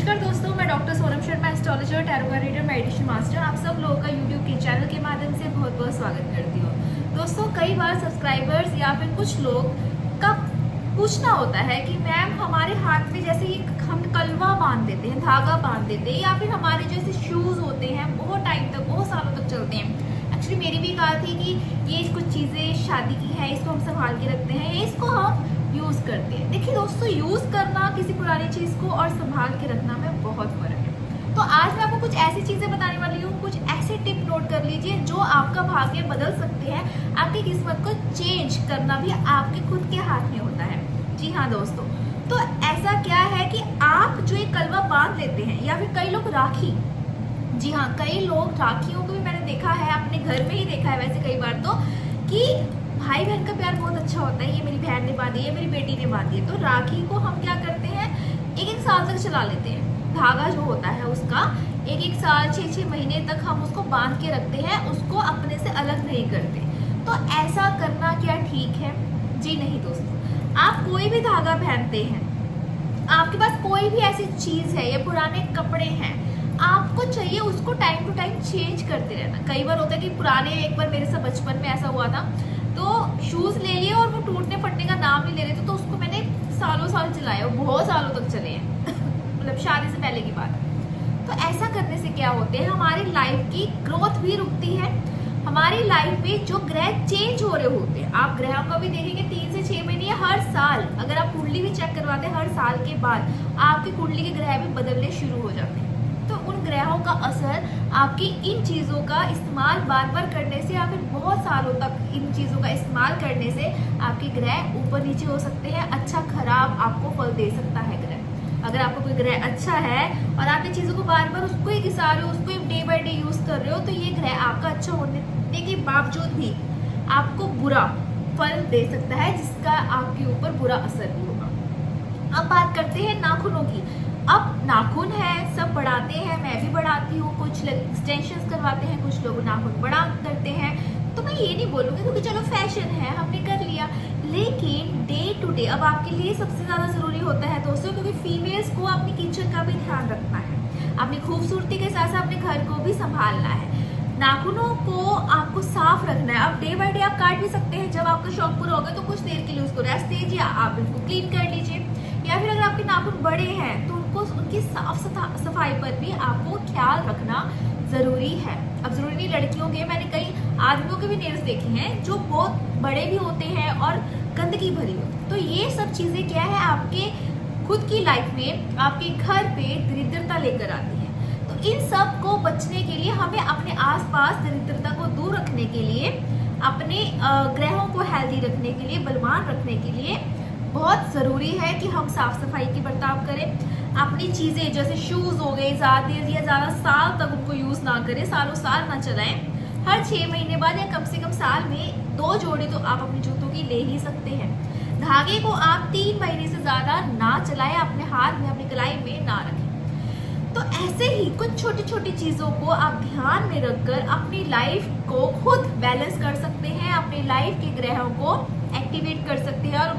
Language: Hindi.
नमस्कार दोस्तों, मैं doctor Sonam Sharma, astrologer, tarot card reader, meditation master. आप सब लोगों का यूट्यूब के चैनल के माध्यम से बहुत बहुत स्वागत करती हूँ। दोस्तों, कई बार सब्सक्राइबर्स या फिर कुछ लोग का पूछना होता है कि मैम हमारे हाथ में जैसे ये हम कलवा बांध देते हैं, धागा बांध देते हैं, या फिर हमारे जैसे शूज़ होते हैं बहुत टाइम तक, बहुत सालों तक चलते हैं। एक्चुअली मेरी भी कहा थी कि ये कुछ चीज़ें शादी की है, इसको हम संभाल के रखते हैं, इसको हम यूज़ करते हैं। देखिए दोस्तों, यूज़ करना किसी पुरानी चीज़ को और संभाल के रखना में बहुत फर्क है। तो आज मैं आपको कुछ ऐसी चीज़ें बताने वाली हूँ, कुछ ऐसे टिप नोट कर लीजिए जो आपका भाग्य बदल सकते हैं। आपकी किस्मत को चेंज करना भी आपके खुद के हाथ में होता है। जी हाँ दोस्तों, तो ऐसा क्या है कि आप जो एक कलवा बांध लेते हैं, या फिर कई लोग राखी, जी हाँ, कई लोग राखियों को भी मैंने देखा है, अपने घर में ही देखा है वैसे कई बार, तो कि भाई बहन का प्यार बहुत अच्छा होता है। ये मेरी बहन ने बांधी है, मेरी बेटी ने बांधी है, तो राखी को हम क्या करते हैं, एक एक साल तक चला लेते हैं। धागा जो होता है उसका एक एक साल, 6-6 महीने तक हम उसको बांध के रखते हैं, उसको अपने से अलग नहीं करते। तो ऐसा करना क्या ठीक है? जी नहीं दोस्तों, आप कोई भी धागा पहनते हैं, आपके पास कोई भी ऐसी चीज़ है या पुराने कपड़े हैं, आपको चाहिए उसको टाइम टू टाइम चेंज करते रहना। कई बार होता है कि पुराने, एक बार मेरे साथ बचपन में ऐसा हुआ था, तो शूज़ ले लिए और वो टूटने फटने का नाम नहीं ले रहे थे, तो उसको मैंने सालों साल चलाया, बहुत सालों तक चले हैं मतलब शादी से पहले की बात। तो ऐसा करने से क्या होते हैं, हमारी लाइफ की ग्रोथ भी रुकती है। हमारी लाइफ में जो ग्रह चेंज हो रहे होते हैं, आप ग्रहों को भी देखेंगे 3 से 6 महीने या हर साल, अगर आप कुंडली भी चेक करवाते हैं, हर साल के बाद आपकी कुंडली के ग्रह भी बदलने शुरू हो जाते हैं। तो उन ग्रहों का असर आपकी इन चीज़ों का इस्तेमाल बार बार करने से, या फिर बहुत सालों तक इन चीज़ों का इस्तेमाल करने से आपके ग्रह ऊपर नीचे हो सकते हैं। अच्छा खराब आपको फल दे सकता है ग्रह। अगर आपका कोई ग्रह अच्छा है और आप इन चीज़ों को बार बार उसको ही घिसा रहे हो, उसको ही डे बाय डे यूज़ कर रहे हो, तो ये ग्रह आपका अच्छा होने के बावजूद भी आपको बुरा फल दे सकता है, जिसका आपके ऊपर बुरा असर भी होगा। अब बात करते हैं नाखूनों की। अब नाखून है, सब बढ़ाते हैं, मैं भी बढ़ाती हूँ, कुछ एक्सटेंशंस करवाते हैं, कुछ लोग नाखून बड़ा करते हैं। तो मैं ये नहीं बोलूँगी क्योंकि चलो फैशन है, हमने कर लिया, लेकिन डे टू डे अब आपके लिए सबसे ज़्यादा ज़रूरी होता है दोस्तों, क्योंकि फीमेल्स को अपनी किचन का भी ध्यान रखना है, अपनी खूबसूरती के साथ साथ अपने घर को भी संभालना है। नाखूनों को आपको साफ रखना है। अब डे बाय डे आप काट भी सकते हैं, जब आपका शौक पूरा होगा तो कुछ देर के लिए उसको रेस्ट दीजिए, आप उसको क्लीन कर लीजिए। या फिर अगर आपके नाखून बड़े हैं तो उनको, उनकी साफ सफाई पर भी आपको ख्याल रखना ज़रूरी है। अब ज़रूरी नहीं लड़कियों के, मैंने कई आदमियों के भी नेल्स देखे हैं जो बहुत बड़े भी होते हैं और गंदगी भरी होती। तो ये सब चीज़ें क्या है, आपके खुद की लाइफ में, आपके घर पे दरिद्रता लेकर आती है। तो इन सब को बचने के लिए हमें अपने आसपास दरिद्रता को दूर रखने के लिए, अपने ग्रहों को हेल्दी रखने के लिए, बलवान रखने के लिए बहुत ज़रूरी है कि हम साफ सफाई की बर्ताव करें। अपनी चीज़ें जैसे शूज़ हो गए, ज़्यादा देर या ज़्यादा साल तक उनको यूज़ ना करें, सालों साल ना चलाएं। हर 6 महीने बाद या कम से कम साल में 2 जोड़ी तो आप अपने जूतों की ले ही सकते हैं। धागे को आप 3 महीने से ज़्यादा ना चलाएं, अपने हाथ में, अपनी कलाई में ना रखें। तो ऐसे ही कुछ छोटी छोटी चीज़ों को आप ध्यान में रखकर अपनी लाइफ को खुद बैलेंस कर सकते हैं, अपनी लाइफ के ग्रहों को एक्टिवेट कर सकते हैं और